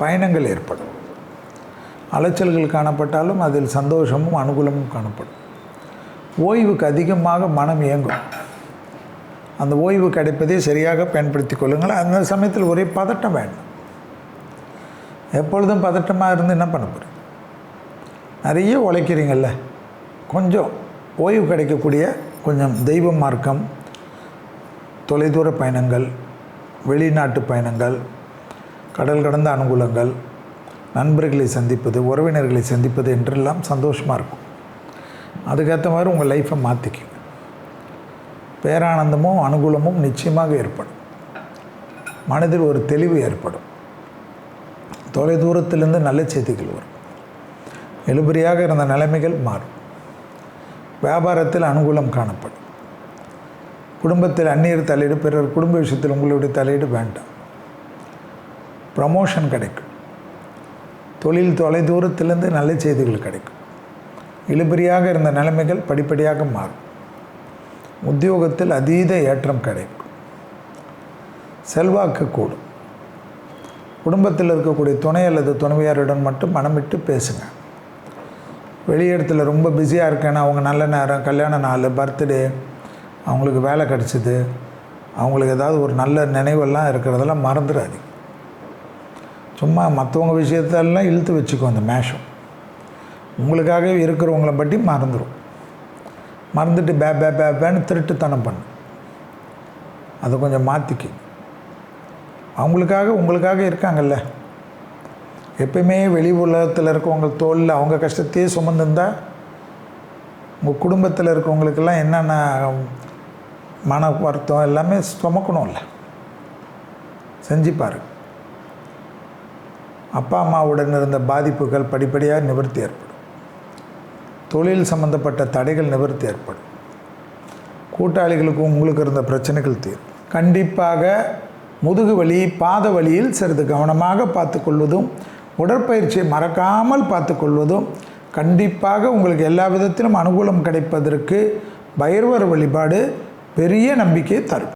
பயணங்கள் ஏற்படும். அலைச்சல்கள் காணப்பட்டாலும் அதில் சந்தோஷமும் அனுகூலமும் காணப்படும். ஓய்வுக்கு அதிகமாக மனம் இயங்கும். அந்த ஓய்வு கிடைப்பதை சரியாக பயன்படுத்தி கொள்ளுங்கள். அந்த சமயத்தில் ஒரே பதட்டம் வேண்டாம். எப்பொழுதும் பதட்டமாக இருந்து என்ன பண்ண போகிறீங்க? நிறைய உழைக்கிறீங்கள்ல, கொஞ்சம் ஓய்வு கிடைக்கக்கூடிய கொஞ்சம் தெய்வ மார்க்கம், தொலைதூர பயணங்கள், வெளிநாட்டு பயணங்கள், கடல் கடந்த அனுகூலங்கள், நண்பர்களை சந்திப்பது, உறவினர்களை சந்திப்பது என்றெல்லாம் சந்தோஷமாக இருக்கும். அதுக்கேற்ற மாதிரி உங்கள் லைஃப்பை மாற்றிக்க. பேரானந்தமும் அனுகூலமும் நிச்சயமாக ஏற்படும். மனதில் ஒரு தெளிவு ஏற்படும். தொலை தூரத்திலிருந்து நல்ல செய்திகள் வரும். இழுபறியாக இருந்த நிலைமைகள் மாறும். வியாபாரத்தில் அனுகூலம் காணப்படும். குடும்பத்தில் அந்நியர் தலையீடு, பிறர் குடும்ப விஷயத்தில் உங்களுடைய தலையீடு வேண்டாம். ப்ரமோஷன் கிடைக்கும். தொழில் தொலை தூரத்திலிருந்து நல்ல செய்திகள் கிடைக்கும். இழுபறியாக இருந்த நிலைமைகள் படிப்படியாக மாறும். உத்தியோகத்தில் அதீத ஏற்றம் கிடைக்கும். செல்வாக்கு கூடும். குடும்பத்தில் இருக்கக்கூடிய துணை அல்லது துணைவியாருடன் மட்டும் மனமிட்டு பேசுங்க. வெளியிடத்தில் ரொம்ப பிஸியாக இருக்கேன்னா அவங்க நல்ல நேரம், கல்யாண நாள், பர்த்டே, அவங்களுக்கு வேலை கிடச்சிது, அவங்களுக்கு ஏதாவது ஒரு நல்ல நினைவெல்லாம் இருக்கிறதெல்லாம் மறந்துடாதீங்க. சும்மா மற்றவங்க விஷயத்தெல்லாம் இழுத்து வச்சுக்கோ. அந்த மேஷம் உங்களுக்காகவே இருக்கிறவங்கள பற்றி மறந்துடும். மறந்துட்டு பேன்னு திருட்டுத்தனம் பண்ணு. அதை கொஞ்சம் மாற்றிக்க. உங்களுக்காக இருக்காங்கல்ல. எப்பயுமே வெளி உலகத்தில் இருக்கவங்க தோளில் அவங்க கஷ்டத்தையே சுமந்துருந்தால் உங்கள் குடும்பத்தில் இருக்கவங்களுக்கெல்லாம் என்னென்ன மன வருத்தம் எல்லாமே சுமக்கணும்ல. செஞ்சு பாரு. அப்பா அம்மாவுடன் இருந்த பாதிப்புகள் படிப்படியாக நிவர்த்தி ஏற்படும். தொழில் சம்பந்தப்பட்ட தடைகள் நிவர்த்தி ஏற்படும். கூட்டாளிகளுக்கும் உங்களுக்கு இருந்த பிரச்சனைகள் தீரும். கண்டிப்பாக முதுகு வலி, பாத வலியில் சிறிது கவனமாக பார்த்துக்கொள்வதும், உடற்பயிற்சியை மறக்காமல் பார்த்துக்கொள்வதும் கண்டிப்பாக உங்களுக்கு எல்லா விதத்திலும் அனுகூலம் கிடைப்பதற்கு பைரவர் வழிபாடு பெரிய நம்பிக்கையை தரும்.